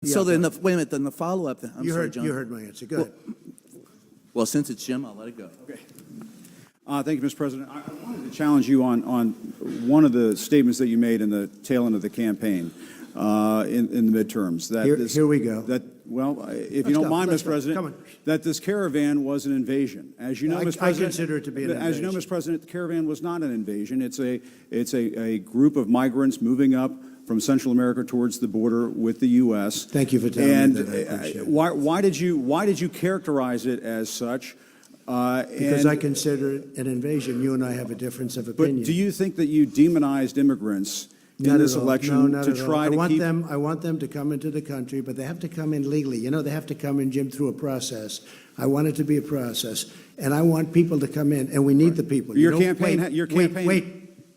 So then, wait a minute, then the follow-up then. I'm sorry, John. You heard my answer. Go ahead. Well, since it's Jim, I'll let it go. Okay. Thank you, Mr. President. I wanted to challenge you on one of the statements that you made in the tail end of the campaign in the midterms. That Here we go. If you don't mind, Mr. President, that this caravan was an invasion. As you know, Mr. President, I consider it to be an invasion. As you know, Mr. President, the caravan was not an invasion. It's a group of migrants moving up from Central America towards the border with the U.S. Thank you for telling me that. I appreciate it. Why did you characterize it as such? Because I consider it an invasion. You and I have a difference of opinion. But do you think that you demonized immigrants in this election to try to keep? I want them to come into the country, but they have to come in legally. You know, they have to come in, Jim, through a process. I want it to be a process, and I want people to come in, and we need the people. Your campaign. Wait.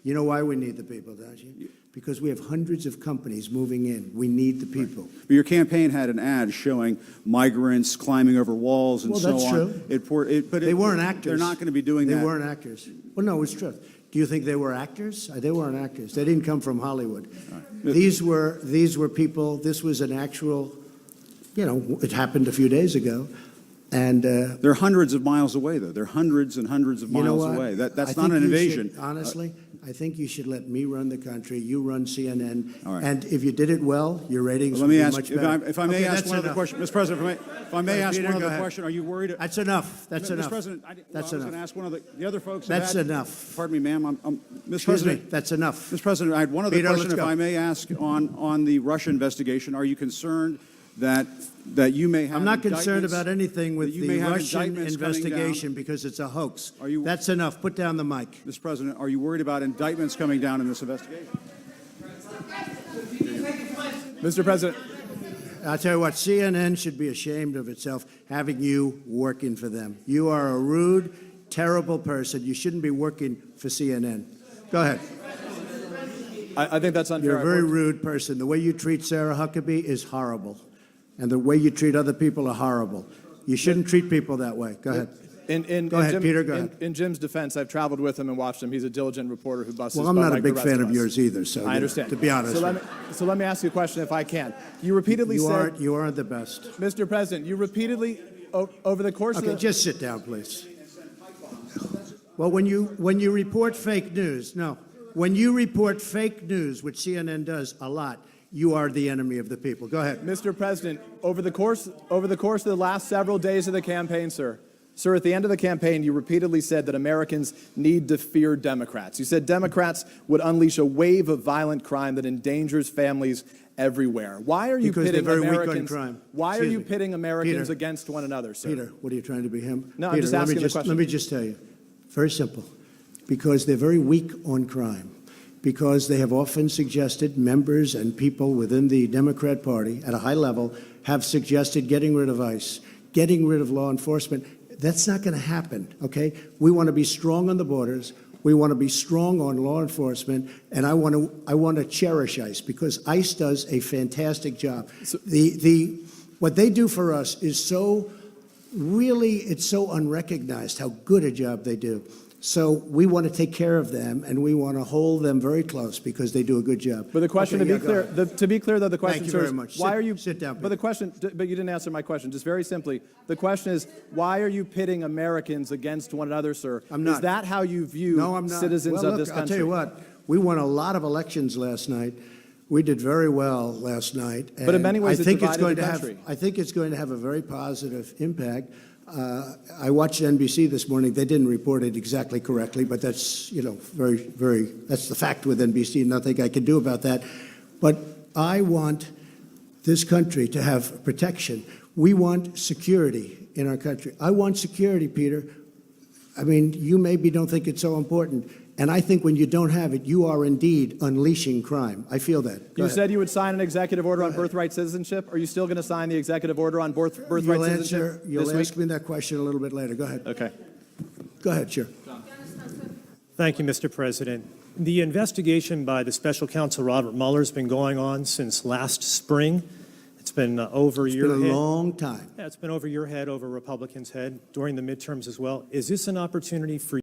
You know why we need the people, don't you? Because we have hundreds of companies moving in. We need the people. Right. But your campaign had an ad showing migrants climbing over walls and so on. Well, that's true. But they weren't actors. They're not going to be doing that. They weren't actors. Well, no, it's true. Do you think they were actors? They weren't actors. They didn't come from Hollywood. Right. These were people. This was an actual, it happened a few days ago. And they're hundreds of miles away, though. They're hundreds and hundreds of miles away. That's not an invasion. Honestly, I think you should let me run the country. You run CNN. All right. And if you did it well, your ratings would be much better. If I may ask one other question, Mr. President, if I may ask one other question, are you worried? That's enough. That's enough. Mr. President, I was going to ask one of the other folks. That's enough. Pardon me, ma'am. Mr. President, that's enough. Mr. President, I had one other question, if I may ask, on the Russia investigation. Are you concerned that you may have? I'm not concerned about anything with the Russian investigation because it's a hoax. That's enough. Put down the mic. Mr. President, are you worried about indictments coming down in this investigation? Mr. President. I'll tell you what, CNN should be ashamed of itself having you working for them. You are a rude, terrible person. You shouldn't be working for CNN. Go ahead. I think that's unfair. You're a very rude person. The way you treat Sarah Huckabee is horrible. And the way you treat other people are horrible. You shouldn't treat people that way. Go ahead. Go ahead, Peter, go ahead. In Jim's defense, I've traveled with him and watched him. He's a diligent reporter who busts his butt. Well, I'm not a big like fan of yours either, so I understand. To be honest. So let me ask you a question if I can. You repeatedly said... You aren't the best. Mr. President, you repeatedly, over the course of the... Okay, just sit down, please. Well, when you report fake news, when you report fake news, which CNN does a lot, you are the enemy of the people. Go ahead. Mr. President, over the course of the last several days of the campaign, sir, at the end of the campaign, you repeatedly said that Americans need to fear Democrats. You said Democrats would unleash a wave of violent crime that endangers families everywhere. Why are you pitting Americans? Why are you pitting Americans against one another, sir? Peter, what are you trying to be him? No, Peter, I'm just asking the question. Let me just tell you, very simple, because they're very weak on crime. Because they have often suggested, members and people within the Democrat Party at a high level have suggested getting rid of ICE, getting rid of law enforcement. That's not going to happen, okay? We want to be strong on the borders. We want to be strong on law enforcement, and I want to cherish ICE because ICE does a fantastic job. So, what they do for us is it's so unrecognized how good a job they do. So we want to take care of them, and we want to hold them very close because they do a good job. But the question, to be clear, though, the question, Thank you very much. Why are you sit down? Please. But the question, but you didn't answer my question. Just very simply, the question is, why are you pitting Americans against one another, sir? I'm not. Is that how you view citizens of this country? I'll tell you what. We won a lot of elections last night. We did very well last night. But in many ways, I think it's going to have a very positive impact. I watched NBC this morning. They didn't report it exactly correctly, but that's, that's the fact with NBC. Nothing I can do about that. But I want this country to have protection. We want security in our country. I want security, Peter. I mean, you maybe don't think it's so important. And I think when you don't have it, you are indeed unleashing crime. I feel that. You said you would sign an executive order on birthright citizenship. Are you still going to sign the executive order on birthright citizenship? You'll ask me that question a little bit later. Go ahead. Okay. Go ahead, sure. Thank you, Mr. President. The investigation by the special counsel Robert Mueller has been going on since last spring. It's been over your head. It's been a long time. Yeah, it's been over your head, over Republicans' head, during the midterms as well. Is this an opportunity for